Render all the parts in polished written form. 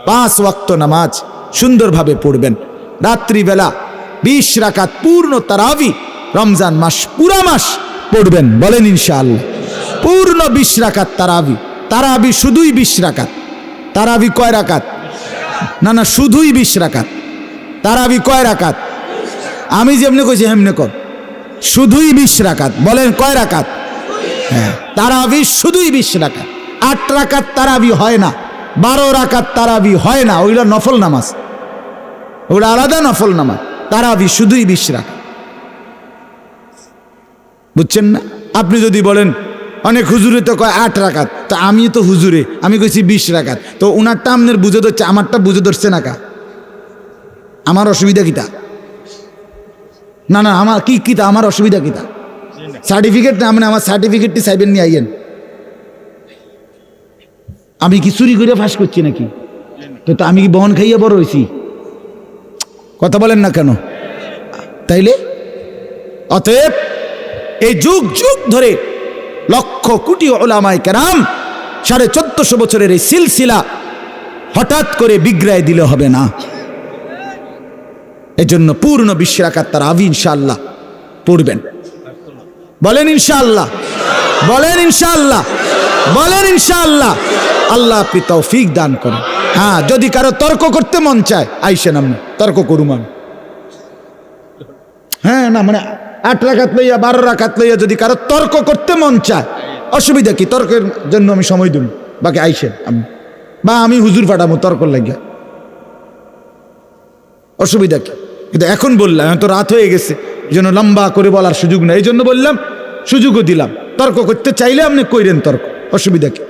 5 ওয়াক্ত নামাজ সুন্দরভাবে পড়বেন। রাত্রিবেলা 20 রাকাত পূর্ণ তারাবি রমজান মাস পুরা মাস পড়বেন। বলেন ইনশাআল্লাহ। পূর্ণ 20 রাকাত তারাবি। তারাবি শুধুই 20 রাকাত। তারাবি কয় রাকাত? না শুধুই 20 রাকাত। তারাবি কয় রাকাত? আমি যেমনি কইছি হেমনে কর। শুধুই 20 রাকাত। বলেন কয় রাকাত? হ্যাঁ, তারাবি শুধুই 20 রাকাত। 8 রাকাত তারাবি হয় না, 12 রাকাত তারাবি হয় না, ওইটা নফল নামাজ, ওটা আলাদা নফল নামাজ। তারাবি শুধুই 20 রাকাত। বুঝছেন না? আপনি যদি বলেন অনেক হুজুরে তো কয় 8 রাকাত, তো আমি তো হুজুরে, আমি কইছি 20 রাকাত, তো ওনারটা আপনার বুঝে ধরছে, আমারটা বুঝে ধরছে না কা? আমার অসুবিধা কিতা? না আমার কি কিতা? আমার অসুবিধা কিতা? সার্টিফিকেট না, মানে আমার সার্টিফিকেটটি চাইবেন নিয়ে আইয়েন। আমি কি চুরি করে ফাঁস করছি নাকি? তো আমি কি বহন খাইয়ে বড় হয়েছি? কথা বলেন না কেন? তাইলে অতএব এই যুগ যুগ ধরে লক্ষ কোটি উলামায়ে কেরাম 1450 বছরের এই সিলসিলা হঠাৎ করে বিগড়ায় দিলে হবে না। এজন্য পূর্ণ 20 রাকাত তারাবি ইনশাআল্লাহ পড়বেন। বলেন ইনশাআল্লাহ। বলেন ইনশাআল্লাহ। বলেন ইনশাআল্লাহ। আল্লাহ আপনি তৌফিক দান করেন। হ্যাঁ, যদি কারো তর্ক করতে মন চায় আইসেন, আমি তর্ক করুম আমি। হ্যাঁ, না মানে 8 রাকাত লইয়া 12 রাকাত লইয়া যদি কারো তর্ক করতে মন চায়, অসুবিধা কি? তর্কের জন্য আমি সময় দিব, বাকি আইসেন আমি, বা আমি হুজুর পাঠাবো তর্ক লাগিয়া, অসুবিধা কি? কিন্তু এখন বললাম, এখন তো রাত হয়ে গেছে, এই জন্য লম্বা করে বলার সুযোগ নেই, এই জন্য বললাম, সুযোগও দিলাম। তর্ক করতে চাইলে আপনি কইরেন তর্ক, অসুবিধা কি?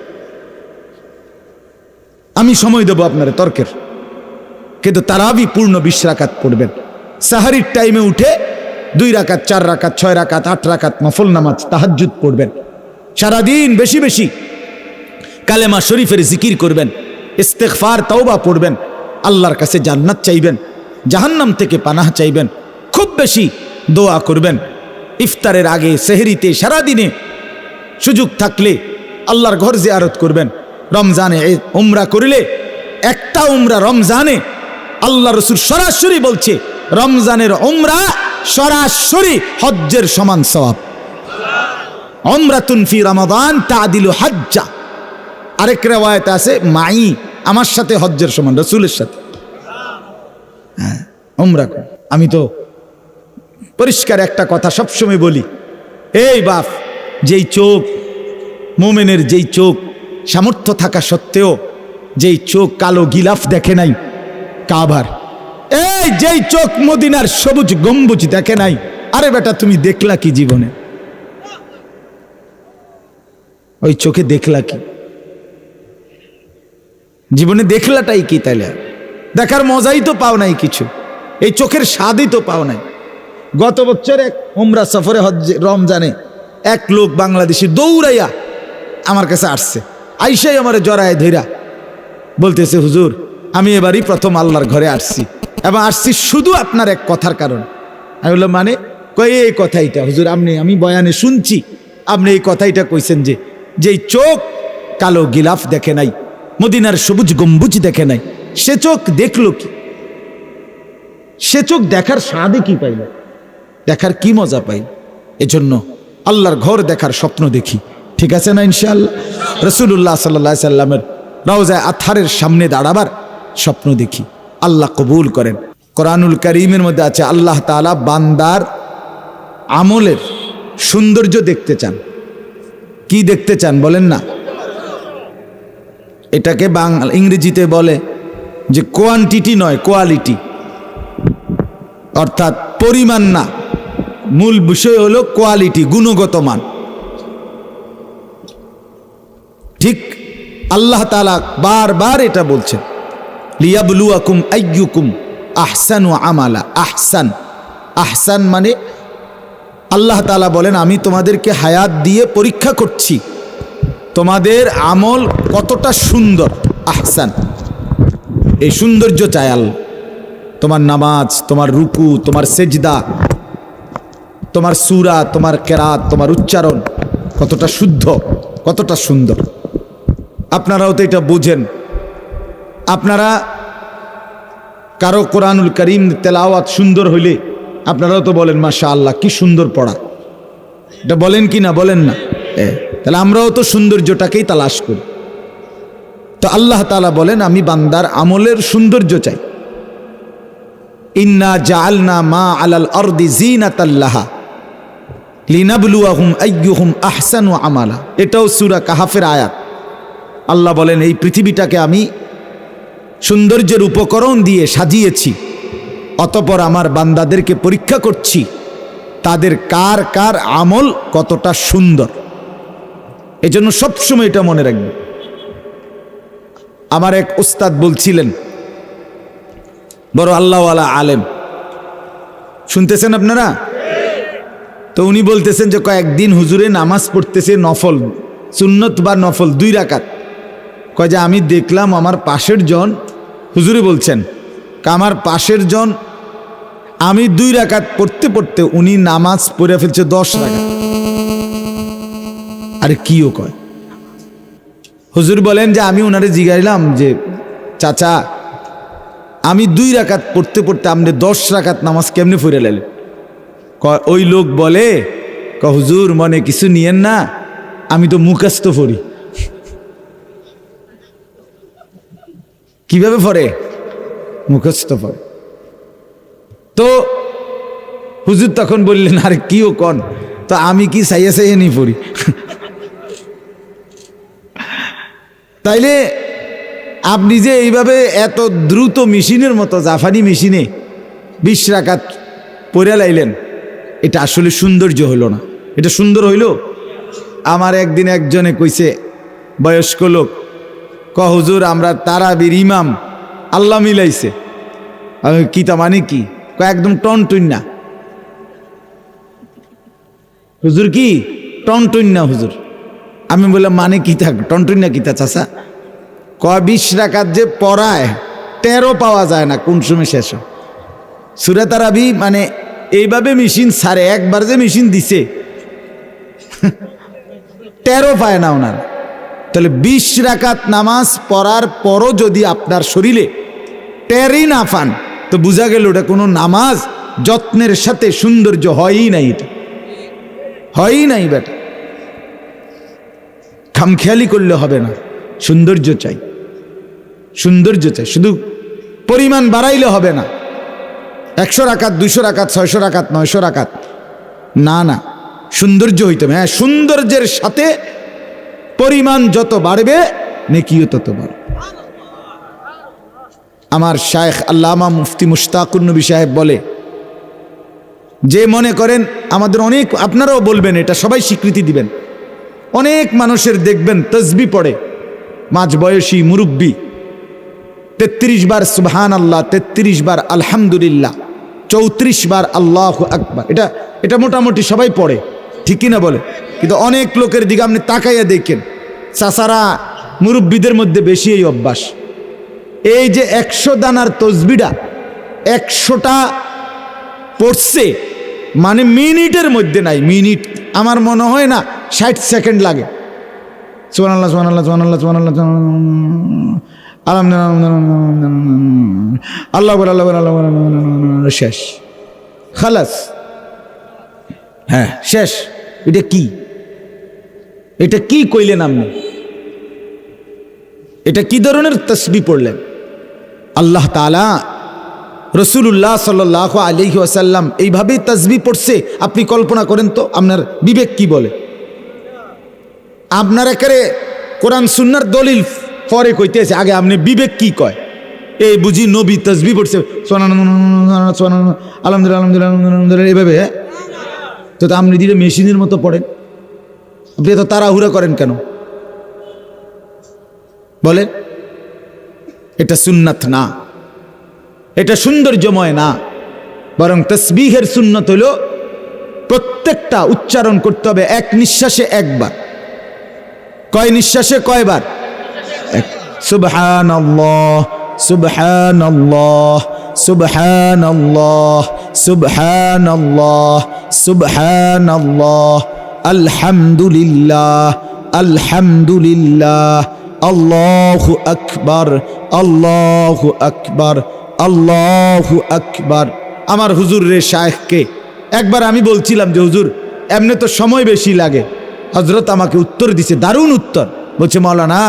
আমি সময় দেবো আপনার তর্কের। কিন্তু তারাবি পূর্ণ 20 রাকাত পড়বেন। সাহারির টাইমে উঠে 2 রাকাত, 4 রাকাত, 6 রাকাত, 8 রাকাত নফল নামাজ তাহাজ্জুদ পড়বেন। সারাদিন বেশি বেশি কালেমা শরীফের জিকির করবেন, ইস্তেগফার তওবা পড়বেন, আল্লাহর কাছে জান্নাত চাইবেন, জাহান্নাম থেকে পানাহ চাইবেন, খুব বেশি দোয়া করবেন। ইফতারের আগে, সেহরিতে, সারাদিনে সুযোগ থাকলে আল্লাহর ঘর জিয়ারত করবেন। রমজানে উমরা করলে, একটা উমরা রমজানে, আল্লাহ রাসূল সরাসরি বলছে রমজানের উমরা সরাসরি হজ্জের সমান সওয়াব। উমরাতুন ফি রমাদান তাদিলু হজ্জা। আরেক riwayat আছে মাই, আমার সাথে হজ্জের সমান, রাসূলের সাথে। হ্যাঁ, উমরা কর। আমি তো পরিষ্কার একটা কথা সবসময় বলি, এই বাপ, যেই চোখ মুমিনের, যেই চোখ সামর্থ্য থাকা সত্ত্বেও যেই চোখ কালো গিলাফ দেখে নাই কাবার, এই যেই চোখ মদিনার সবুজ গম্বুজ দেখে নাই, আরে বেটা তুমি দেখলা কি জীবনে? ওই চোখে দেখলা কি জীবনে? দেখলাটাই কি? তাইলে দেখার মজাই তো পাও নাই কিছু, এই চোখের স্বাদই তো পাও নাই। গত বছর এক উমরা সফরে রমজানে এক লোক বাংলাদেশি দৌড়াইয়া আমার কাছে আসছে, আইসাই আমারে জড়ায় ধইরা বলতেছে, হুজুর আমি এবারই প্রথম আল্লাহর ঘরে আসছি, এবং আসছি শুধু আপনার এক কথার কারণ। আমি বললাম মানে? কই এই কথাইটা হুজুর, আমি বয়ানে শুনছি আপনি এই কথাইটা কইছেন যে যেই চোখ কালো গিলাফ দেখে নাই, মদিনার সবুজ গম্বুজ দেখে নাই, সে চোখ দেখলো কি? সে চোখ দেখার স্বাদে কি পাইল? দেখার কি মজা পাই? এজন্য আল্লাহর ঘর দেখার স্বপ্ন দেখি, ঠিক আছে না? ইনশাআল্লাহ রাসূলুল্লাহ সাল্লাল্লাহু আলাইহি সাল্লামের রওজায়ে আতহারের সামনে দাঁড়াবার স্বপ্ন দেখি, আল্লাহ কবুল করেন। কোরআনুল কারীমের মধ্যে আছে আল্লাহ তাআলা বান্দার আমলের সৌন্দর্য দেখতে চান। কি দেখতে চান বলেন না? এটাকে ইংরেজিতে বলে যে কোয়ান্টিটি নয়, কোয়ালিটি, অর্থাৎ পরিমাণ না, মূল বিষয় হলো কোয়ালিটি, গুণগত মান। ঠিক আল্লাহ তাআলা বারবার এটা বলছেন, লিয়াবলুয়াকুম আইয়ুকুম আহসানু আমালা। আহসান, আহসান মানে আল্লাহ তাআলা বলেন আমি তোমাদেরকে হায়াত দিয়ে পরীক্ষা করছি, তোমাদের আমল কতটা সুন্দর। আহসান, এই সৌন্দর্য চায় আল্লাহ। তোমার নামাজ, তোমার রুকু, তোমার সেজদা, তোমার সূরা, তোমার কেরাত, তোমার উচ্চারণ কতটা শুদ্ধ, কতটা সুন্দর। আপনারাও তো এটা বুঝেন আপনারা কারো কোরআনুল করিম তেলাওয়াত সুন্দর হইলে আপনারাও তো বলেন মাশাআল্লাহ কি সুন্দর পড়া, এটা বলেন কি না, বলেন না? তাহলে আমরাও তো সৌন্দর্যটাকেই তালাশ করি। তো আল্লাহ তাআলা বলেন আমি বান্দার আমলের সৌন্দর্য চাই। ইন্না জাআলনা মা আলাল আরদি জিনাতাল লাহা লিনাবলুয়াহুম আইয়ুহুম আহসানু আমালা। এটাও সূরা কাহাফের আয়াত। আল্লাহ বলেন এই পৃথিবীটাকে আমি সৌন্দর্যের উপকরণ দিয়ে সাজিয়েছি, অতঃপর আমার বান্দাদেরকে পরীক্ষা করছি তাদের কার কার আমল কতটা সুন্দর। এজন্য সবসময় এটা মনে রাখবে। আমার এক উস্তাদ বলছিলেন, বড় আল্লাহওয়ালা আলেম, শুনতেছেন আপনারা? তো উনি বলতেছেন যে কয়েকদিন হুজুরে নামাজ পড়তেছে নফল, সুন্নত বা নফল 2 রাকাত। কয় যে আমি দেখলাম আমার পাশের জন, হুজুরে বলছেন আমার পাশের জন, আমি 2 রাকাত পড়তে পড়তে উনি নামাজ পড়ে ফেলছে 10 রাকাত। আরে কিও কয়? হুজুর বলেন যে আমি ওনারে জিজ্ঞাসলাম যে চাচা আমি 2 রাকাত পড়তে পড়তে আপনি 10 রাকাত নামাজ কেমনে পড়ে লাইলেন? ওই লোক বলে হুজুর মনে কিছু নিয়েন না, আমি তো মুখস্থ পড়ি। কিভাবে পড়ে? মুখস্থ পড়ে। তো হুজুর তখন বললেন আরে কিও কন, তো আমি কি সাইয়া সাইয়া নি পড়ি? তাইলে আপনি যে এইভাবে এত দ্রুত মেশিনের মতো জাফানি মেশিনে 20 রাকাত পড়ে লাইলেন, এটা আসলে সৌন্দর্য হইল না। এটা সুন্দর হইল? আমার একদিন একজনে কইছে, বয়স্ক লোক, হুজুর আমরা তারাবির ইমাম আল্লাহ মিলাইছে। আমি কি তা মানে কি? একদম টনটুন না হুজুর, কি টনটুন না হুজুর? আমি বললাম মানে কি থাক টনটুন না, কি তা চাচা? 20 রাকাত যে পড়ায় 13 পাওয়া যায় না, কোন সময় শেষ হয় সূরা তারাবি? মানে এইভাবে মেশিন ছাড়ে, একবার যে মেশিন দিছে 13 পায় না ওনার। তাহলে 20 রাকাত নামাজ পড়ার পরও যদি আপনার শরীরে 13ই না পান, তো বোঝা গেল ওটা কোনো নামাজ যত্নের সাথে সৌন্দর্য হয়ই নাই, এটা হয়ই নাই বেটা। খামখেয়ালি করলে হবে না, সৌন্দর্য চাই, সৌন্দর্য চাই। শুধু পরিমাণ বাড়াইলে হবে না, 100 রাকাত 200 রাকাত 600 রাকাত 900 রাকাত না, না, সৌন্দর্য হইতে হবে। হ্যাঁ, সৌন্দর্যের সাথে পরিমাণ যত বাড়বে নেকিও তত বাড়বে। আমার শায়েখ আল্লামা মুফতি মুশতাকুর নবী সাহেব বলে, যে মনে করেন আমাদের অনেক, আপনারাও বলবেন এটা, সবাই স্বীকৃতি দিবেন, অনেক মানুষের দেখবেন তসবিহ পড়ে, মাঝ বয়সী মুরব্বী 33 বার সুবহানাল্লাহ, 33 বার আলহামদুলিল্লাহ, 34 বার আল্লাহু আকবার। এটা মোটামুটি সবাই পড়ে, ঠিক কিনা বলে? কিন্তু অনেক লোকের দিকে আপনি তাকাইয়া দেখেন, চাচারা মুরব্বীদের মধ্যে বেশি এই অভ্যাস। এই যে 100 দানার তসবিহটা 100টা পড়ছে, মানে মিনিটের মধ্যে নাই, মিনিট আমার মনে হয় না 60 সেকেন্ড লাগে। সুবহানাল্লাহ সুবহানাল্লাহ সুবহানাল্লাহ সুবহানাল্লাহ আলহামদুলিল্লাহ আল্লাহু আকবার আল্লাহু আকবার, শেষ, খালাস, হ্যাঁ শেষ। এটা কি? এটা কি কইলেন আপনি? এটা কি ধরনের তাসবিহ পড়লেন? আল্লাহ তাআলা রাসূলুল্লাহ সাল্লাল্লাহু আলাইহি ওয়াসাল্লাম এইভাবেই তাসবিহ পড়ছে। আপনি কল্পনা করেন তো, আপনার বিবেক কি বলে? আপনার একেবারে কোরআন সুন্নাহর দলিল পরে কইতেছে, আগে আপনি বিবেক কি কয়? এই বুঝি নবী তাসবিহ পড়ছে আলহামদুলিল্লাহ আলহামদুলিল্লাহ এইভাবে? তো আপনি দিলে মেশিনের মতো পড়েন, আপনি এত তাড়াহুড়া করেন কেন বলেন? এটা সুন্নাত না, এটা সৌন্দর্যময় না, বরং তাসবিহের সুন্নত হলো প্রত্যেকটা উচ্চারণ করতে হবে এক নিঃশ্বাসে একবার। কয় নিঃশ্বাসে কয়বার? সুবহানাল্লাহ সুবহানাল্লাহ সুবহানাল্লাহ সুবহানাল্লাহ সুবহানাল্লাহ আলহামদুলিল্লাহ আলহামদুলিল্লাহ আল্লাহু আকবার, আল্লাহু আকবার, আল্লাহু আকবার। আমার হুজুর রে শায়েখকে একবার আমি বলছিলাম যে হুজুর এমনি তো সময় বেশি লাগে। হযরত আমাকে উত্তর দিছে, দারুণ উত্তর। বলছে মাওলানা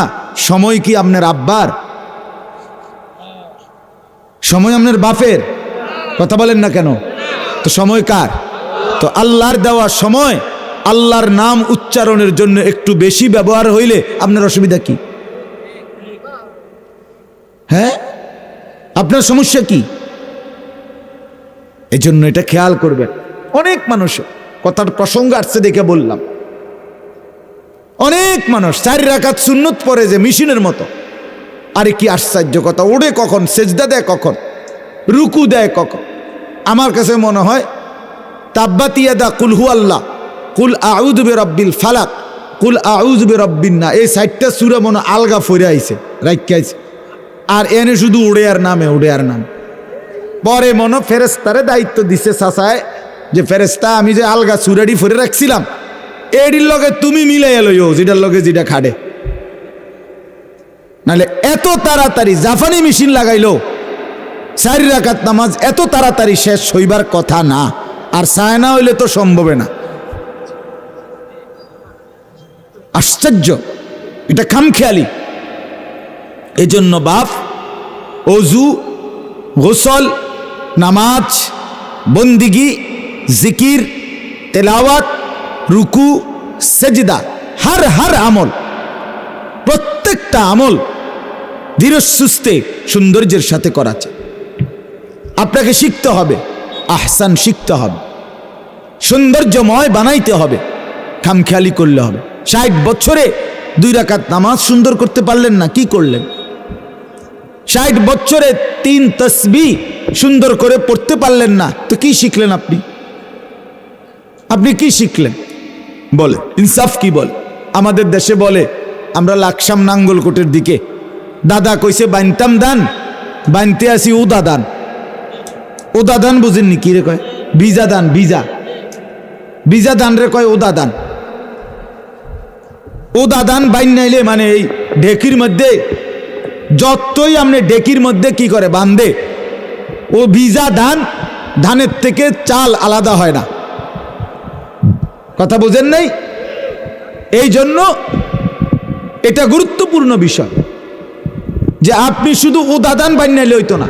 সময় কি আপনার আব্বার? সময় আপনার বাপের? কথা বলেন না কেন? তো সময় কার? তো আল্লাহর দেওয়া সময় আল্লাহর নাম উচ্চারণের জন্য একটু বেশি ব্যবহার হইলে আপনার অসুবিধা কি? হ্যাঁ, আপনার সমস্যা কি? এজন্য এটা খেয়াল করবেন। অনেক মানুষ, কথার প্রসঙ্গ আসছে দেখে বললাম, অনেক মানুষ 4 রাকাত সুন্নত পড়ে যে মেশিনের মতো। আরে কি আশ্চর্য কথা, ওড়ে কখন, সেজদা দেয় কখন, রুকু দেয় কখন। আমার কাছে মনে হয় তাব্বাত ইয়াদা কুল হু আল্লাহ, কুল আউযু বিরাব্বিল ফালাক, কুল আউযু বিরাব্বিন নাস, এই 4টা সূরা মনে আলগা ফইরা আইছে, রাইখা আইছে। আর এনে শুধু উড়ে আর নামে, উড়ে আর নাম। পরে মনে ফেরেশতারে দায়িত্ব দিছে চাচায় যে ফেরেশতা আমি যে আলগা সূরাটি ফইরা রাখছিলাম এডির লগে তুমি মিলাইয়া লইও, যেটার লগে যেটা খাড়ে। নাহলে এত তাড়াতাড়ি জাপানি মেশিন লাগাইলো 4 রাকাত নামাজ এত তাড়াতাড়ি শেষ হইবার কথা না। আর চায় না হইলে তো সম্ভব না। আশ্চর্য, এটা খামখেয়ালি। এজন্য বাপ অজু, গোসল, নামাজ, বন্দিগি, জিকির, তেলাওয়াত, রুকু, সেজদা, হর আমল, প্রত্যেকটা আমল ধীরে সুস্থে সৌন্দর্যের সাথে করাচ্ছে। আপনাকে শিখতে হবে, আহসান শিখতে হবে, সৌন্দর্যময় বানাইতে হবে, খামখেয়ালি করলে হবে। 60 বছরে 2 রাকাত নামাজ সুন্দর করতে পারলেন না, কি করলেন? 60 বছরে 3 তাসবিহ সুন্দর করে পড়তে পারলেন না, তো কি শিখলেন আপনি? আপনি কি শিখলেন বলে? ইনসাফ কি বলে? আমাদের দেশে বলে, আমরা লাকসাম নাঙ্গলকোটের দিকে, দাদা কইছে বানতাম দান, বানতে আসি উদা দান। উদা দান বুঝেননি কি রে কয়? ভিজা দান, ভিজা ভিজা দান রে কয় উদা দান। উদা দান বাইন নাইলে মানে এই ঢেকির মধ্যে যতই আপনি ঢেকির মধ্যে কি করে বান্ধে, ও ভিজা ধান, ধানের থেকে চাল আলাদা হয় না। কথা বুঝেন নাই? এই জন্য এটা গুরুত্বপূর্ণ বিষয় যে আপনি শুধু উদাদান বানাইলে হইতো না।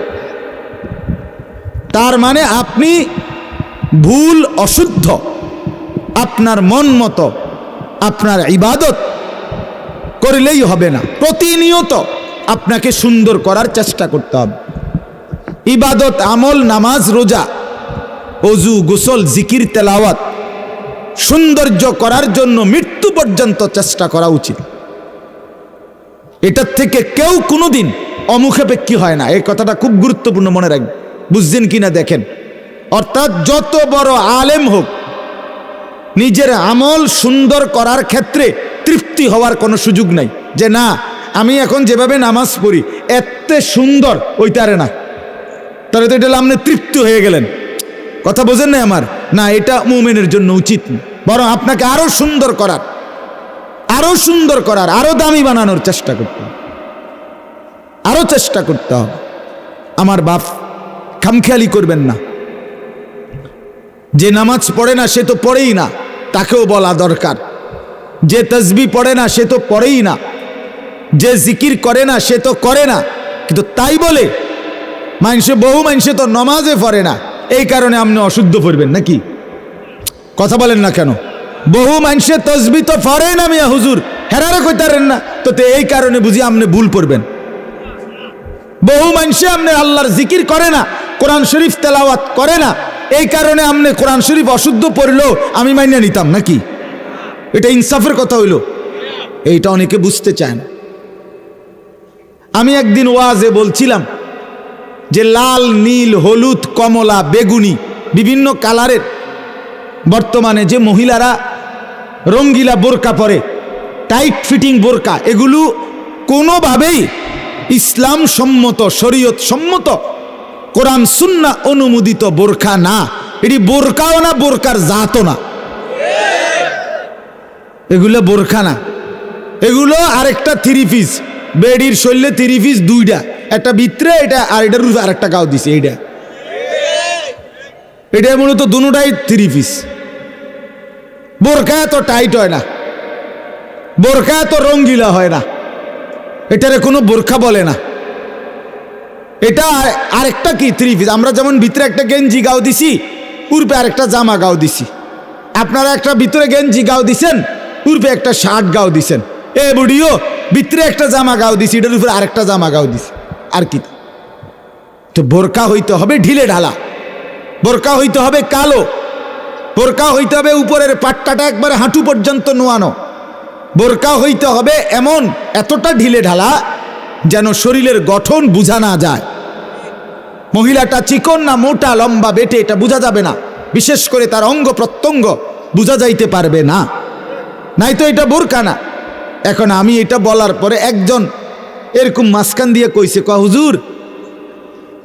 তার মানে আপনি ভুল অশুদ্ধ, আপনার মন মতো আপনার ইবাদত করলেই হবে না। প্রতিনিয়ত আপনাকে সুন্দর করার চেষ্টা করতে হবে। ইবাদত, আমল, নামাজ, রোজা, অজু, গোসল, জিকির, তেলাওয়াত সৌন্দর্য করার জন্য মৃত্যু পর্যন্ত চেষ্টা করা উচিত। এটার থেকে কেউ কোনোদিন অমুখাপেক্ষী হয় না। এই কথাটা খুব গুরুত্বপূর্ণ, মনে রাখবেন। বুঝছেন কিনা দেখেন। অর্থাৎ যত বড় আলেম হোক, নিজের আমল সুন্দর করার ক্ষেত্রে তৃপ্তি হওয়ার কোনো সুযোগ নাই যে না আমি এখন যেভাবে নামাজ পড়ি এত সুন্দর ওইটারে না, তাহলে তো এটা আপনি তৃপ্তি হয়ে গেলেন। কথা বোঝেন না আমার? না, এটা মুমিনের জন্য উচিত না। বরং আপনাকে আরো সুন্দর করার, আরো সুন্দর করার, আরো দামি বানানোর চেষ্টা করতে হবে, আরো চেষ্টা করতে হবে। আমার বাপ, খামখেয়ালি করবেন না। যে নামাজ পড়ে না সে তো পড়েই না, তাকেও বলা দরকার। যে তাসবিহ পড়ে না সে তো পড়েই না, যে জিকির করে না সে তো করে না। কিন্তু তাই বলে বহু মানুষে তো নমাজে পড়ে না, এই কারণে আপনি অশুদ্ধ পড়বেন নাকি? কথা বলেন না কেন? বহু মানুষের তাসবিহ তো পড়ে না মিয়া হুজুর, হেরারে কইতারেন না, তো এই কারণে বুঝি আপনি ভুল পড়বেন। বহু মানুষে আপনি আল্লাহর জিকির করে না, কোরআন শরীফ তেলাওয়াত করে না, এই কারণে আপনি কোরআন শরীফ অশুদ্ধ পড়লেও আমি মাইনা নিতাম নাকি? এটা ইনসাফের কথা হইল? এইটা অনেকে বুঝতে চায় না। আমি একদিন ওয়াজে বলছিলাম যে লাল, নীল, হলুদ, কমলা, বেগুনি বিভিন্ন কালারের বর্তমানে যে মহিলারা রঙ্গিলা বোরকা পরে, টাইট ফিটিং বোরকা, এগুলো কোনোভাবেই ইসলাম সম্মত, শরীয়ত সম্মত, কোরআন সুন্নাহ অনুমোদিত বোরকা না। এটি বোরকাও না, বোরকার জাতও না, এগুলো বোরকা না, এগুলো আরেকটা 3 পিস। বেডির শরীরে 3 পিস দুইটা, একটা ভিতরে এটা আর এটার উপরে আরেকটা গাও দিছে। এটা মূলত দুটাই 3 পিস। বোরকা এত টাইট হয় না, বোরকা এত রঙ্গিলা হয় না, এটারে কোনো বোরকা বলে না। এটা আরেকটা কি 3 পিস। আমরা যেমন ভিতরে একটা গেঞ্জি গাও দিছি, পূর্বে আরেকটা জামা গাও দিছি। আপনারা একটা ভিতরে গেঞ্জি গাও দিছেন, পূর্বে একটা শার্ট গাও দিছেন। এ বুড়িও ভিতরে একটা জামা গাও দিছি, এটার উপরে আরেকটা জামা গাও দিছি। আর কি? তো বোরকা হইতে হবে ঢিলে ঢালা, বোরকা হইতে হবে কালো, বোরকা হইতে হবে উপরের পাট্টাটা একবারে হাঁটু পর্যন্ত নোয়ানো, বোরকা হইতে হবে এমন এতটা ঢিলে ঢালা যেন শরীরের গঠন বোঝা না যায়। মহিলাটা চিকন না মোটা লম্বা বেটে এটা বোঝা যাবে না, বিশেষ করে তার অঙ্গ প্রত্যঙ্গ বোঝা যাইতে পারবে না, নাই তো এটা বোরকা না। এখন আমি এটা বলার পরে একজন এরকম মাঝখান দিয়ে কইছে, হুজুর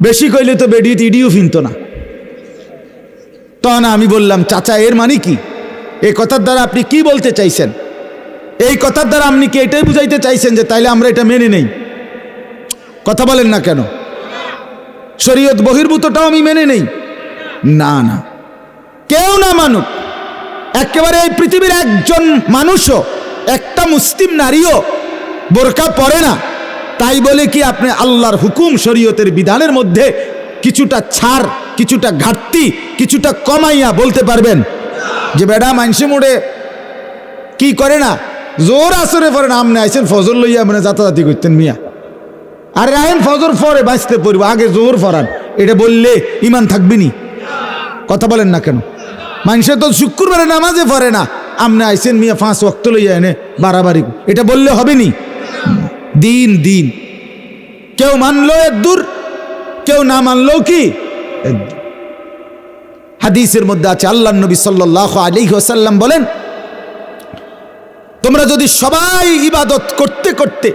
বেশি কইলে তো বেডিতে ইডিও ফিনত না। তখন আমি বললাম, চাচা এর মানে কি? এই কথার দ্বারা আপনি কি বলতে চাইছেন? এই কথার দ্বারা আপনি কি এটাই বুঝাইতে চাইছেন যে তাইলে আমরা এটা মেনে নেই? কথা বলেন না কেন? শরীয়ত বহির্ভূতটাও আমি মেনে নেই? না না, কেউ না মানুক, একেবারে এই পৃথিবীর একজন মানুষও, একটা মুসলিম নারীও বোরকা পরে না, তাই বলে কি আপনি আল্লাহর হুকুম শরীয়তের বিধানের মধ্যে কিছুটা ছাড়, কিছুটা ঘাটতি, কিছুটা কমাইয়া বলতে পারবেন যে বেডা মানসে মোড়ে কি করে না, জোর আসরে পরে না, আপনি আইসেন ফজর লইয়া মানে যাতায়াতি করতেন মিয়া, আরে আইন ফজর পরে বাঁচতে পড়বো, আগে জোর ফরান, এটা বললে ইমান থাকবি নি? কথা বলেন না কেন? মানুষে তো শুক্রবারে নামাজে পড়ে না, আপনি আইসেন মিয়া 5 ওয়াক্ত লইয়া এনে বাড়াবাড়ি, এটা বললে হবে নি? দিন দিন, কেউ মানলো এর দূর, কেউ না মানলো কি। হাদিসের মধ্যে আছে, আল্লাহ নবী সাল্লাল্লাহু আলাইহি ওয়াসাল্লাম বলেন, তোমরা যদি সবাই ইবাদত করতে করতে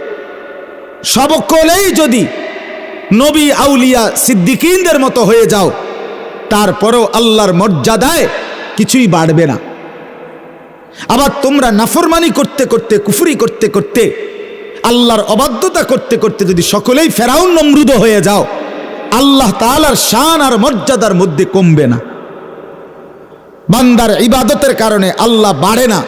সকলেই যদি নবী আউলিয়া সিদ্দিকিনদের মতো হয়ে যাও, তারপরেও আল্লাহর মর্যাদায় কিছুই বাড়বে না। আবার তোমরা নাফরমানি করতে করতে, কুফরি করতে করতে, আল্লাহর অবাধ্যতা করতে করতে যদি সকলেই ফেরাউন নমরুদ হয়ে যাও, আল্লাহ তাআলার শান আর মর্যাদার মধ্যে কমবে না। বান্দার ইবাদতের কারণে আল্লাহ বাড়ে না,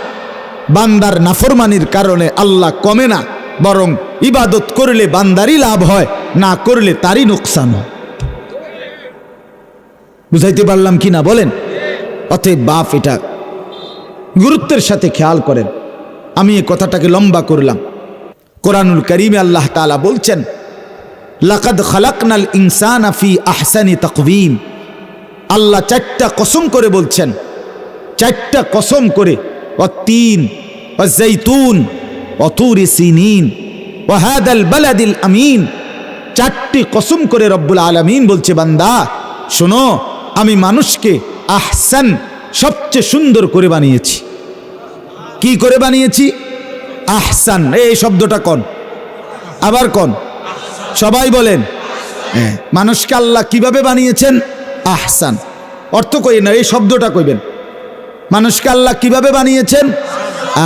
বান্দার নাফরমানির কারণে আল্লাহ কমে না, বরং ইবাদত করলে বান্দারই লাভ হয়, না করলে তারই নোকসান হয়। বুঝাইতে পারলাম কি না বলেন? অতএব বাপ এটা গুরুত্বের সাথে খেয়াল করেন। আমি এই কথাটাকে লম্বা করলাম। কোরআনুল কারীমে আল্লাহ তাআলা বলছেন, লাকাদ খালাকনাল ইনসানা ফি আহসানি তাকওয়িম। আল্লাহ 4টা কসম করে বলছেন, 4টা কসম করে, ওয়াত-তিন ওয়াজ-জাইতুন ওয়া তুরি সিনিন ওয়া হাদাল বালাদিল আমিন। 4টি কসম করে রব্বুল আলামিন বলছে, বান্দা শোনো, আমি মানুষকে আহসান সবচেয়ে সুন্দর করে বানিয়েছি। কি করে বানিয়েছি? আহসান। এই শব্দটা কোন? আবার কোন? সবাই বলেন। মানুষকে আল্লাহ কিভাবে বানিয়েছেন? আহসান। অর্থ কই না, এই শব্দটা কইবেন। মানুষকে আল্লাহ কিভাবে বানিয়েছেন?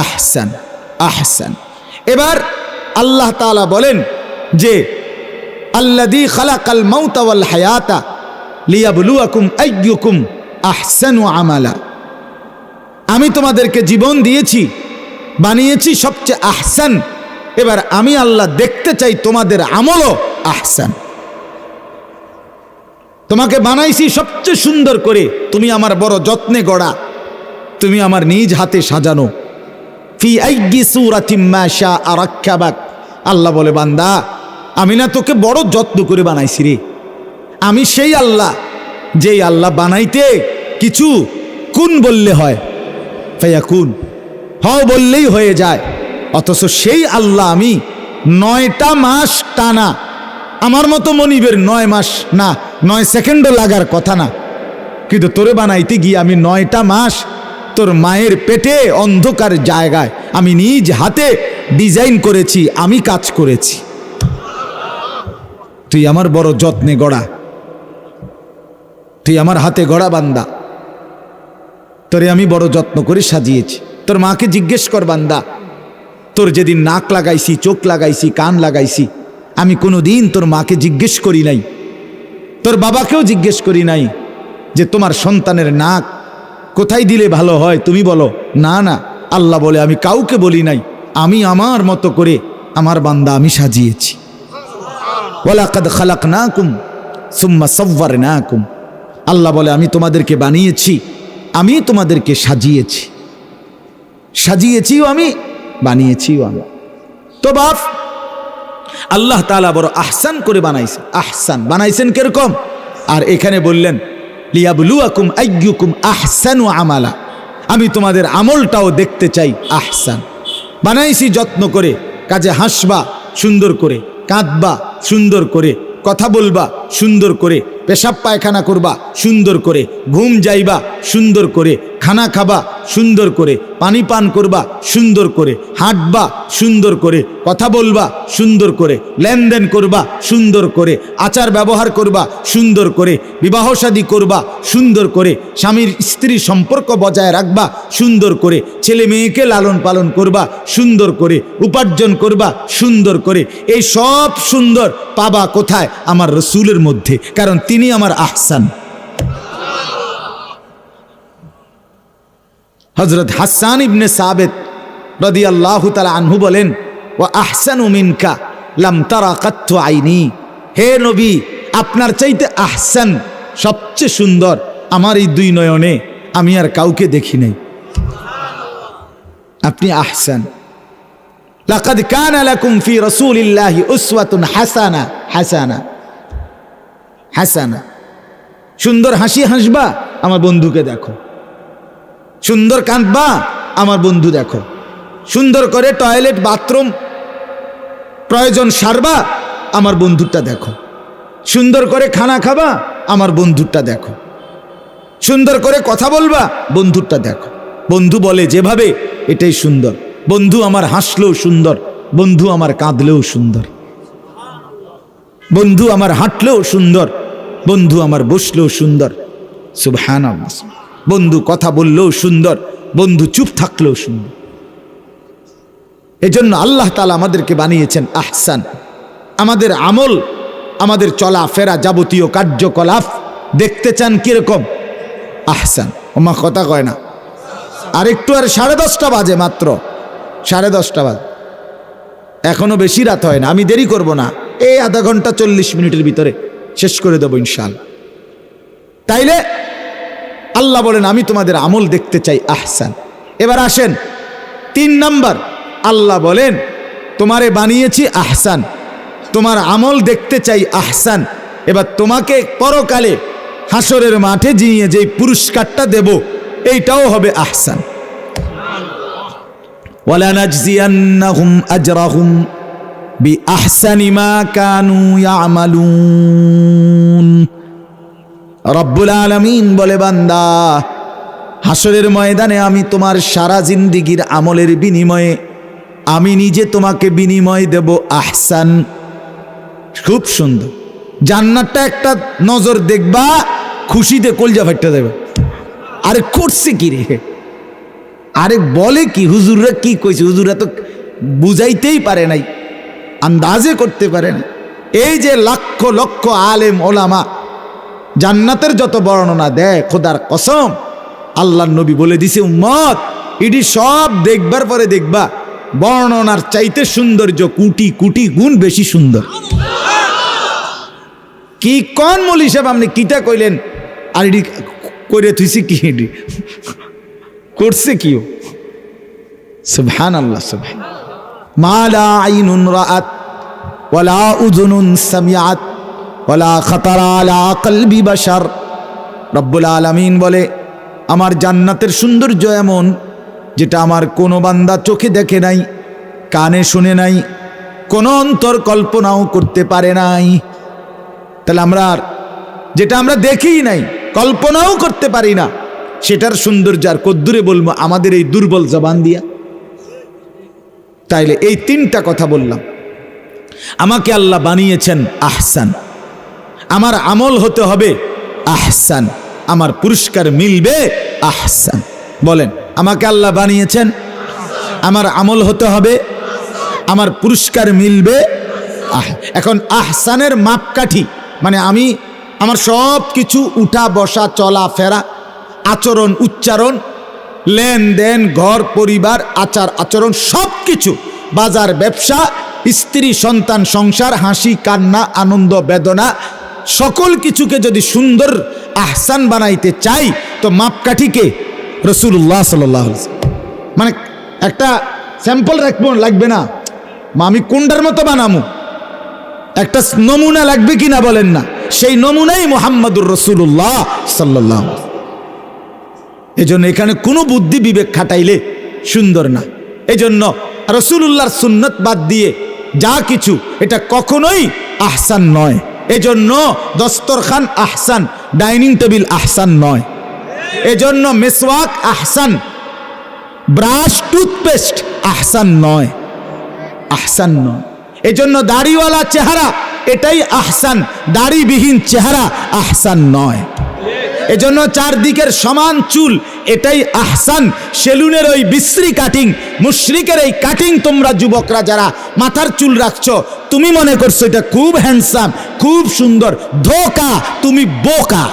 আহসান, আহসান। এবার আল্লাহ তাআলা বলেন যে আল্লাযী খালাকাল মাউতা ওয়াল হায়াতা লিয়াবলুয়াকুম আইয়ুকুম আহসানু আমালা। আমি তোমাদেরকে জীবন দিয়েছি, বানিয়েছি সবচেয়ে আহসান। এবার আমি আল্লাহ দেখতে চাই তোমাদের আমলও আহসান। তোমাকে বানাইছি সবচেয়ে সুন্দর করে, তুমি আমার বড় যত্নে গড়া, তুমি আমার নিজ হাতে সাজানো। ফি আইয়ি সূরাতিম মা শাআ রাক্কাবাক। আল্লাহ বলে, বান্দা আমি না তোকে বড় যত্ন করে বানাইছি রে। আমি সেই আল্লাহ, যেই আল্লাহ বানাইতে কিছু কুন বললে হয়, ফায়াকুন, হও বললেই হয়ে যায়। অথচ সেই আল্লাহ আমি 9টা মাস টানা, আমার মতো মনিবের 9 মাস না, 9 সেকেন্ডও লাগার কথা না, কিন্তু তোরে বানাইতে গিয়ে আমি 9টা মাস তোর মায়ের পেটে অন্ধকার জায়গায় আমি নিজ হাতে ডিজাইন করেছি, আমি কাজ করেছি। তুই আমার বড় যত্নে গড়া, তুই আমার হাতে গড়া বান্দা, তোরে আমি বড় যত্ন করে সাজিয়েছি। তোর মাকে জিজ্ঞেস কর বান্দা, তোর যেদিন নাক লাগাইছি, চোখ লাগাইছি, কান লাগাইছি, আমি কোনোদিন তোর মাকে জিজ্ঞেস করি নাই, তোর বাবাকেও জিজ্ঞেস করি নাই যে তোমার সন্তানের নাক কোথায় দিলে ভালো হয়, তুমি বলো। না না, আল্লাহ বলে আমি কাউকে বলি নাই, আমি আমার মতো করে আমার বান্দা আমি সাজিয়েছি। ওয়ালাকাদ খালাকনাকুম সুম্মা সাওয়ারনাকুম, আল্লাহ বলে আমি তোমাদেরকে বানিয়েছি, আমি তোমাদেরকে সাজিয়েছি, সাজিয়েছিও আমি, বানিয়েছিও আমি। তো বাপ আল্লাহ তাআলা বড় আহসান করে বানাইছেন। আহসান বানাইছেন কিরকম? আর এখানে বললেন লিয়াবলুয়াকুম আইয়ুকুম আহসানু আমালা, আমি তোমাদের আমলটাও দেখতে চাই আহসান। বানাইছি যত্ন করে, কাজে হাসবা সুন্দর করে, কাঁদবা সুন্দর করে, কথা বলবা সুন্দর করে, পেশাব পায়খানা করবা সুন্দর করে, ঘুম যাইবা সুন্দর করে, খানা খাবা সুন্দর করে, পানি পান করবা সুন্দর করে, হাঁটবা সুন্দর করে, কথা বলবা সুন্দর করে, লেনদেন করবা সুন্দর করে, আচার ব্যবহার করবা সুন্দর করে, বিবাহ শাদী করবা সুন্দর করে, স্বামীর স্ত্রী সম্পর্ক বজায় রাখবা সুন্দর করে, ছেলে মেয়েকে লালন পালন করবা সুন্দর করে, উপার্জন করবা সুন্দর করে। এই সব সুন্দর পাবা কোথায়? আমার রসুলের মধ্যে, কারণ তিনি আমার আহসান। হযরত হাসান ইবনে সাবিত রাদিয়াল্লাহু তাআলা আনহু বলেন, ওয়া আহসানু মিনকা লাম তারা কাত্তু আইনি, হে নবী আপনার চাইতে আহসান, সবচেয়ে সুন্দর আমার এই দুই নয়নে আমি আর কাউকে দেখি নাই। আপনি আহসান। লাকাদ কানা লাকুম ফি রাসূলিল্লাহি উসওয়াতুন হাসানা, হাসানা হাসানা। সুন্দর হাসি হাসবা, আমার বন্ধুকে দেখো। সুন্দর কাঁদবা, আমার বন্ধু দেখো। সুন্দর করে টয়লেট বাথরুম প্রয়োজন সারবা, আমার বন্ধুরটা দেখো। সুন্দর করে খানা খাবা, আমার বন্ধুরটা দেখো। সুন্দর করে কথা বলবা, বন্ধুরটা দেখো। বন্ধু বলে যেভাবে, এটাই সুন্দর। বন্ধু আমার হাসলেও সুন্দর, বন্ধু আমার কাঁদলেও সুন্দর, বন্ধু আমার হাঁটলেও সুন্দর, বন্ধু আমার বসলেও সুন্দর। সুবহানাল্লাহ। বন্ধু কথা বললেও সুন্দর, বন্ধু চুপ থাকলেও সুন্দর। এজন্য আল্লাহ তাআলা আমাদেরকে বানিয়েছেন আহসান। আমাদের আমল, আমাদের চলাফেরা, যাবতীয় কার্যকলাপ দেখতে চান কিরকম? আহসান। ওমা কথা কয় না। আর একটু, আর 10:30 বাজে, মাত্র 10:30 বাজে, এখনো বেশি রাত হয় না। আমি দেরি করব না, এই আধা ঘন্টা 40 মিনিটের ভিতরে শেষ করে দেবো ইনশাআল্লাহ। তাইলে আল্লাহ বলেন আমি তোমাদের আমল দেখতে চাই আহসান। এবার আসেন 3 নাম্বার, আল্লাহ বলেন তোমারে বানিয়েছি আহসান, তোমার আমল দেখতে চাই আহসান। এবার তোমাকে পরকালে হাসরের মাঠে জিয়ে যেই পুরস্কারটা দেব, এইটাও হবে আহসান। ওয়ালা নাজজিয়ান্নাহুম আজরাহুম বিআহসানি মা কানু ইয়ামালুন। রব্বুল আলামিন বলে, বান্দা হাসরের ময়দানে আমি তোমার সারা জিন্দিগির আমলের বিনিময়ে আমি নিজে তোমাকে বিনিময় দেব আহসান। খুব সুন্দর। জান্নাতটা একটা নজর দেখবা, খুশিতে কলজা ফাটতে দেবে। আরে করছে কি রে, আরে বলে কি, হুজুররা কি কইছে, হুজুররা তো বুঝাইতেই পারে নাই, আন্দাজে করতে পারে না। এই যে লক্ষ লক্ষ আলেম ওলামা জান্নাতের যত বর্ণনা দেয়, খোদার কসম আল্লাহর নবী বলে দিছে, উম্মত এটি সব দেখবার পরে দেখবা বর্ণনার চাইতে সৌন্দর্য কোটি কোটি গুণ বেশি সুন্দর। কি কোন মৌলী সাহেব আপনি কিটা কইলেন, আর এটি করে থুইছি কি, এটি করছে কি? সুবহানাল্লাহ। সুবহান মা লা আইনুন রাআত ওয়ালা উযুনুন সামিআত ওয়ালা খাতারা আলা কলবি বাশার। রব্বুল আলামিন বলে আমার জান্নাতের সৌন্দর্য এমন, যেটা আমার কোনো বান্দা চোখে দেখে নাই, কানে শুনে নাই, কোনো অন্তর কল্পনাও করতে পারে নাই। তাহলে আমরা যেটা আমরা দেখি নাই, কল্পনাও করতে পারি না, সেটার সৌন্দর্য আর কদ্দুরে বলবো আমাদের এই দুর্বল জবান দিয়া? তাইলে এই 3টা কথা বললাম। আমাকে আল্লাহ বানিয়েছেন আহসান, আমার আমল হতে হবে আহসান, আমার পুরস্কার মিলবে আহসান। বলেন, আমাকে আল্লাহ বানিয়েছেন, আমার আমল হতে হবে আমার পুরস্কার মিলবে। এখন আহসানের মাপকাঠি মানে আমি আমার সব কিছু উঠা বসা চলা ফেরা আচরণ উচ্চারণ লেনদেন ঘর পরিবার আচার আচরণ সব কিছু বাজার ব্যবসা স্ত্রী সন্তান সংসার হাসি কান্না আনন্দ বেদনা সকল কিছুকে যদি সুন্দর আহসান বানাইতে চাই তো মাপকাঠিকে রাসূলুল্লাহ সাল্লাল্লাহু আলাইহি ওয়াসাল্লাম মানে একটা স্যাম্পল রাখবো লাগবে না আমি কোনটার মতো বানামু একটা নমুনা লাগবে কিনা বলেন না সেই নমুনাই মুহাম্মাদুর রাসূলুল্লাহ সাল্লাল্লাহু আলাইহি ওয়াসাল্লাম। এজন্য এখানে কোনো বুদ্ধি বিবেক খাটাইলে সুন্দর না। এজন্য রাসূলুল্লাহর সুন্নত বাদ দিয়ে যা কিছু এটা কখনোই আহসান নয়। এজন্য দস্তরখান আহসান ডাইনিং টেবিল আহসান নয়। এজন্য মেসওয়াক আহসান ব্রাশ টুথপেস্ট আহসান নয়, আহসান নয়। এজন্য দাড়িওয়ালা চেহারা এটাই আহসান, দাড়িবিহীন চেহারা আহসান নয়। এজন্য চারদিকের সমান চুল এটাই আহসান, সেলুনের ওই বিশ্রী কাটিং মুশরিকের এই কাটিং তোমরা যুবকরা যারা মাথার চুল রাখছো তুমি মনে করছো এটা খুব হ্যান্ডসাম খুব সুন্দর, ধোকা, তুমি বোকা,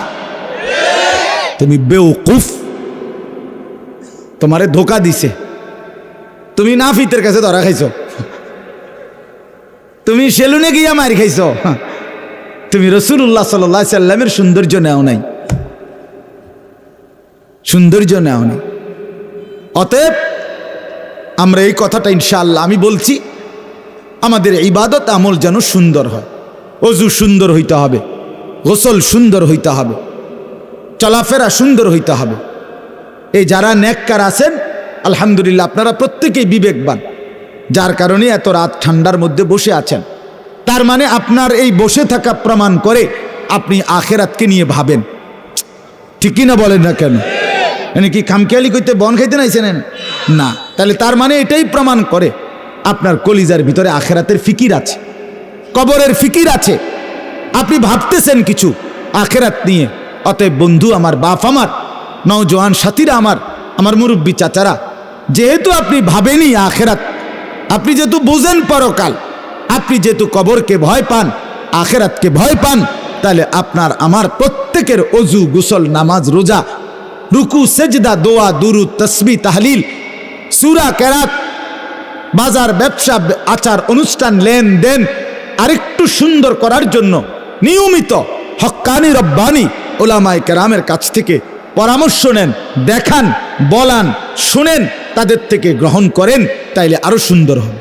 তুমি বেওকুফ, তোমারে ধোকা দিছে। তুমি নাফিতের কাছে ধরা খাইছো, তুমি সেলুনে গিয়া মার খাইছো, তুমি রাসূলুল্লাহ সাল্লাল্লাহু আলাইহি সাল্লামের সৌন্দর্য নেও নাই, সৌন্দর্য নেও নাই। অতএব আমরা এই কথাটা ইনশাআল্লাহ আমি বলছি আমাদের ইবাদত আমল যেন সুন্দর হয়। ওযু সুন্দর হইতে হবে, গোসল সুন্দর হইতে হবে, চলাফেরা সুন্দর হইতে হবে। এই যারা নেককার আছেন আলহামদুলিল্লাহ আপনারা প্রত্যেকেই বিবেকবান, যার কারণে এত রাত ঠান্ডার মধ্যে বসে আছেন। তার মানে আপনার এই বসে থাকা প্রমাণ করে আপনি আখেরাতকে নিয়ে ভাবেন, ঠিক কি না বলেন না কেন? মানে কি খামখেয়ালি করতে বন খাইতে নাইছেন না? তাহলে তার মানে এটাই প্রমাণ করে আপনার কলিজার ভিতরে আখেরাতের ফিকির আছে, কবরের ফিকির আছে, আপনি ভাবতেছেন কিছু আখেরাত নিয়ে। অতএব বন্ধু আমার, বাপ আমার, নওজোয়ান সাথীরা আমার মুরব্বী চাচারা, যেহেতু আপনি ভাবেনই আখেরাত, আপনি যেহেতু বোঝেন পরকাল, আপনি যেহেতু কবরকে ভয় পান আখেরাতকে ভয় পান, তাহলে আপনার আমার প্রত্যেকের অজু গোসল নামাজ রোজা রুকু সেজদা দোয়া দুরুদ তাসবিহ তাহলিল সূরা কেরাত বাজার ব্যবসা আচার অনুষ্ঠান লেনদেন আরেকটু সুন্দর করার জন্য নিয়মিত হক্কানি রব্বানি ওলামায়ে কেরামের কাছ থেকে পরামর্শ নেন, দেখান, বলান, শুনেন, তাদের থেকে গ্রহণ করেন, তাইলে আরো সুন্দর হবে।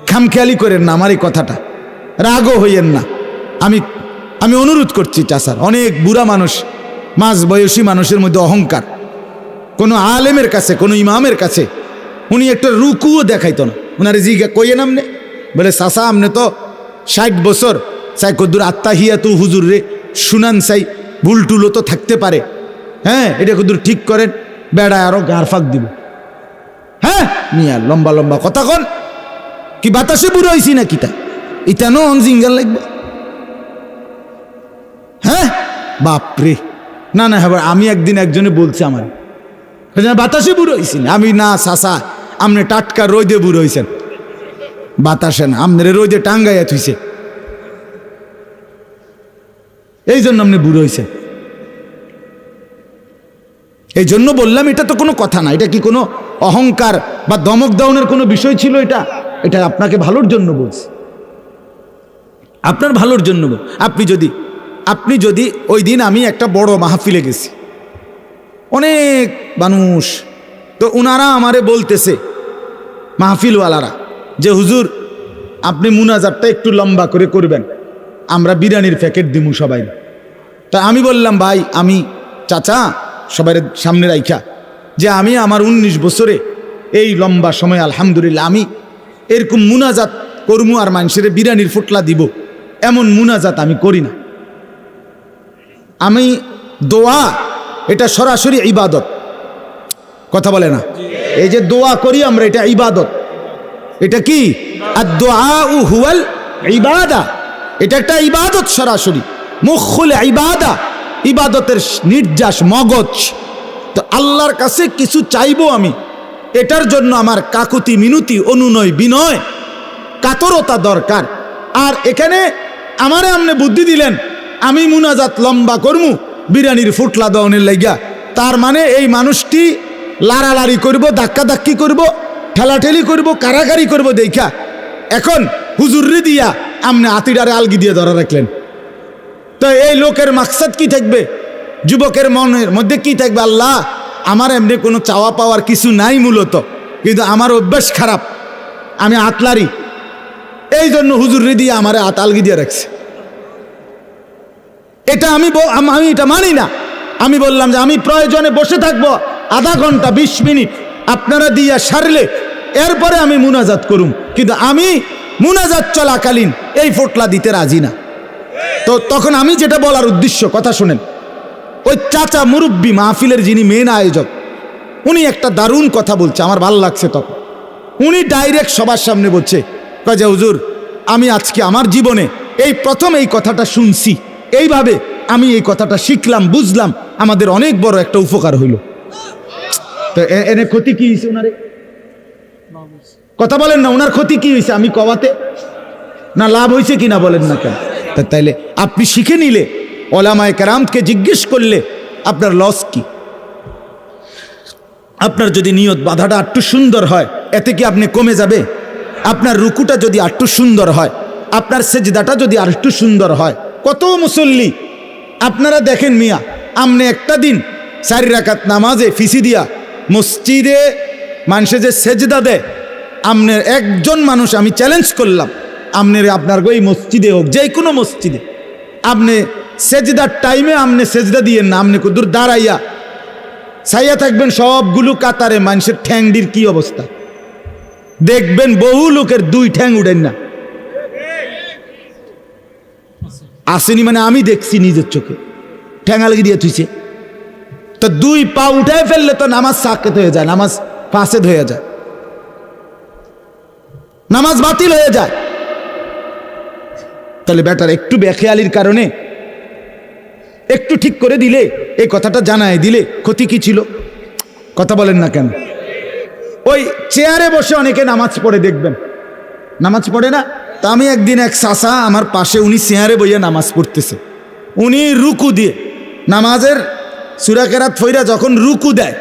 খামখেয়ালি করেন না আমার এই কথাটা, রাগও হইয়েন না। আমি অনুরোধ করছি চাচার, অনেক বুড়া মানুষ, মাঝ বয়সী মানুষের মধ্যে অহংকার। কোনো আলেমের কাছে কোনো ইমামের কাছে উনি একটা রুকুও দেখাইতো না। উনারে জিজ্ঞা কইয়ে নামনে বলে চাচা আমনে তো 60 বছর চাই কদ্দুর আত্মাহিয়াতু হুজুর রে শুনান চাই, ভুল টুলো তো থাকতে পারে, হ্যাঁ এটা কদ্দুর ঠিক করেন, বেড়ায় আরো গাঁর ফাঁক দিব। হ্যাঁ মিয়া লম্বা লম্বা কথা কন, কি বাতাসে বুড়ো হয়েছি না কিতা ইতানো জিঙ্গাল লাগবে? হ্যাঁ বাপরে, না না হ্যাঁ আমি একদিন একজনে বলছি আমার বাতাসে বুড়ো হয়েছি না। আমি না চাচা আপনি টাটকা রোদে বুড়ো হয়েছেন, বাতাসে না, আপনার রোদে টাঙ্গাইয়া থুইছে, এই জন্য আপনি বুড়ো হয়েছেন। এই জন্য বললাম এটা তো কোনো কথা না, এটা কি কোনো অহংকার বা দমক দাউনের কোনো বিষয় ছিল? এটা আপনাকে ভালোর জন্য বলছি, আপনার ভালোর জন্য। আপনি যদি ওই দিন আমি একটা বড় মাহফিলে গেছি, অনেক মানুষ, তো ওনারা আমারে বলতেছে মাহফিলওয়ালারা যে হুজুর আপনি মুনাজাতটা একটু লম্বা করে করবেন, আমরা বিরিয়ানির প্যাকেট দিমু সবাই। তা আমি বললাম ভাই, আমি চাচা সবাই সামনে রাইখা যে আমি আমার 19 বছরে এই লম্বা সময় আলহামদুলিল্লাহ আমি এরকম মুনাজাত করমু আর মানুষের বিরিয়ানির ফুটলা দিব এমন মুনাজাত আমি করি না। আমি দোয়া এটা সরাসরি ইবাদত, কথা বলে না? এই যে দোয়া করি আমরা এটা ইবাদত। এটা কি? আদ-দুআউ হুয়াল ইবাদা, এটা একটা ইবাদত সরাসরি, মুখুল ইবাদা, ইবাদতের নির্যাস মগজ। তো আল্লাহর কাছে কিছু চাইবো আমি, এটার জন্য আমার কাকুতি মিনতি অনুনয় বিনয় কাতরতা দরকার। আর এখানে আমারে আমনে বুদ্ধি দিলেন আমি মুনাজাত লম্বা করমু বিরিয়ানির ফুটলা দওনের লাইগা, তার মানে এই মানুষটি লাড়ালাড়ি করব, ধাক্কাধাক্কি করব, ঠেলাঠেলি করব, কারাকারি করব দেখা এখন হুজুররে দিয়া আমনে আতিডারে আলগি দিয়ে ধরা রাখলেন। তো এই লোকের মাকসাদ কি থাকবে, যুবকের মনের মধ্যে কি থাকবে? আল্লাহ আমার এমনি কোনো চাওয়া পাওয়ার কিছু নাই মূলত, কিন্তু আমার অভ্যাস খারাপ, আমি আতলারি, এই জন্য হুজুররে দিয়ে আমারে আলগি দিয়ে রাখছে। এটা আমি এটা মানি না। আমি বললাম যে আমি প্রয়োজনে বসে থাকবো আধা ঘন্টা 20 মিনিট আপনারা দিয়া সারলে এরপরে আমি মুনাজাত করুম, কিন্তু আমি মুনাজাত চলাকালীন এই ফোটলা দিতে রাজি না। তো তখন আমি যেটা বলার উদ্দেশ্য, কথা শুনেন, ওই চাচা মুরব্বী মাহফিলের যিনি মেন আয়োজক উনি একটা দারুণ কথা বলছে, আমার ভালো লাগছে। তখন উনি ডাইরেক্ট সবার সামনে বলছে, কয় যে হুজুর আমি আজকে আমার জীবনে এই প্রথম এই কথাটা শুনছি, এইভাবে আমি এই কথাটা শিখলাম, বুঝলাম, আমাদের অনেক বড় একটা উপকার হইল। তো এনে ক্ষতি কি হয়েছে ওনারে? কথা বলেন না, ওনার ক্ষতি কি হয়েছে আমি কওয়াতে? না লাভ হয়েছে কিনা বলেন না কেন? তাইলে আপনি শিখে নিলে, ওলামায়ে কেরামকে জিজ্ঞেস করলে আপনার লস কি? আপনার যদি নিয়ত বাধাটা একটু সুন্দর হয় এতে কি আপনি কমে যাবে? আপনার রুকুটা যদি একটু সুন্দর হয়, আপনার সেজদাটা যদি আর একটু সুন্দর হয়, কত মুসল্লি আপনারা দেখেন মিয়া, আমনে একটা দিন 4 রাকাত নামাজে ফিসি দিয়া মসজিদে মানুষে যে সেজদা দেয়, আমনের একজন মানুষ আমি চ্যালেঞ্জ করলাম, আমনের আপনার ওই মসজিদে হোক, যে কোনো মসজিদে আপনি সেজদার টাইমে আপনি সেজদা দিয়েন না, আপনি কুদুর দাঁড়াইয়া ছাইয়া থাকবেন সবগুলো কাতারে, মানুষের ঠ্যাংডির কি অবস্থা দেখবেন, বহু লোকের 2 ঠ্যাং উঠেন না। আসেনি মানে আমি দেখছি নিজের চোখে, ঠ্যাঙালগি দিয়ে থুইছে। তো 2 পা উঠায় ফেললে তো নামাজ সাকেত হয়ে যায়, নামাজ ফাসেদ হয়ে যায়, নামাজ বাতিল হয়ে যায়। তাহলে বেটার একটু বেখেয়ালির কারণে একটু ঠিক করে দিলে, এই কথাটা জানায় দিলে ক্ষতি কি ছিল? কথা বলেন না কেন? ওই চেয়ারে বসে অনেকে নামাজ পড়ে দেখবেন, নামাজ পড়ে না। তা আমি একদিন এক চাচা আমার পাশে, উনি চেয়ারে বইয়া নামাজ পড়তেছে, উনি রুকু দিয়ে নামাজের সূরা কেরাত ফইরা যখন রুকু দেয়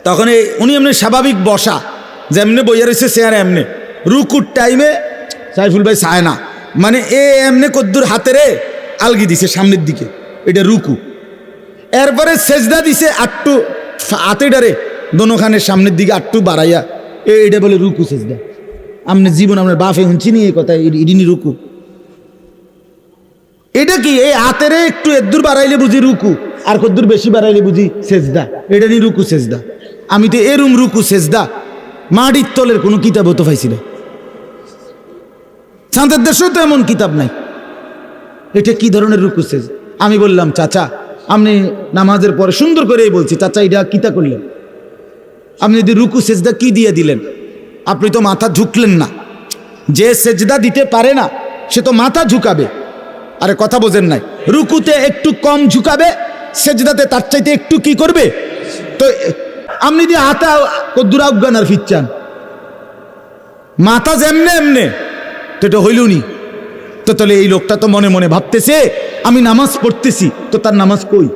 তখন উনি এমনি স্বাভাবিক বসা, যেমনি বইয়া রয়েছে চেয়ারে এমনি, রুকুর টাইমে সাইফুল ভাই চায় না, মানে এমনি কদ্দুর হাতেরে আলগি দিছে সামনের দিকে, এটা রুকু। এরপরে সেজদা দিছে আট্টু হাতেডারে দোনোখানের সামনের দিকে আট্টু বাড়াইয়া, এটা বলে রুকু সেজদা। আপনি জীবন আপনার বাফে শুনছি নি এই কথা, ইডিনি রুকু। এটা কি এই হাতেরে একটু এদ্দুর বাড়াইলে বুঝি রুকু, আর কদ্দুর বেশি বাড়াইলে বুঝি সেজদা, এটা নি রুকু সেজদা। আমি তো এরুম রুকু সেজদা মাটির তলের কোনো কিতাবও তো পাইছি না, চাঁদের দেশেও তো এমন কিতাব নাই। এটা কি ধরনের রুকু সেজদা? আমি বললাম চাচা আপনি নামাজের পরে সুন্দর করেই বলছি, চাচা এটা কিতা করলেন? আপনি যদি রুকু সেজদা কি দিয়ে দিলেন? আপনি তো মাথা ঝুঁকলেন না। যে সেজদা দিতে পারে না সে তো মাথা ঝুঁকাবে। আরে কথা বোঝেন নাই, রুকুতে একটু কম ঝুঁকাবে, সেজদাতে তার চাইতে একটু কি করবে। তো আপনি যদি হাতা কদ্দুর আফগান আর ফিরচান, মাথা যেমনে এমনে, তো এটা হইল নি। তো তাহলে এই লোকটা তো মনে মনে ভাবতেছে আমি নামাজ পড়তেছি, তো তার নামাজ কই?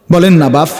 বলেন না বাপ।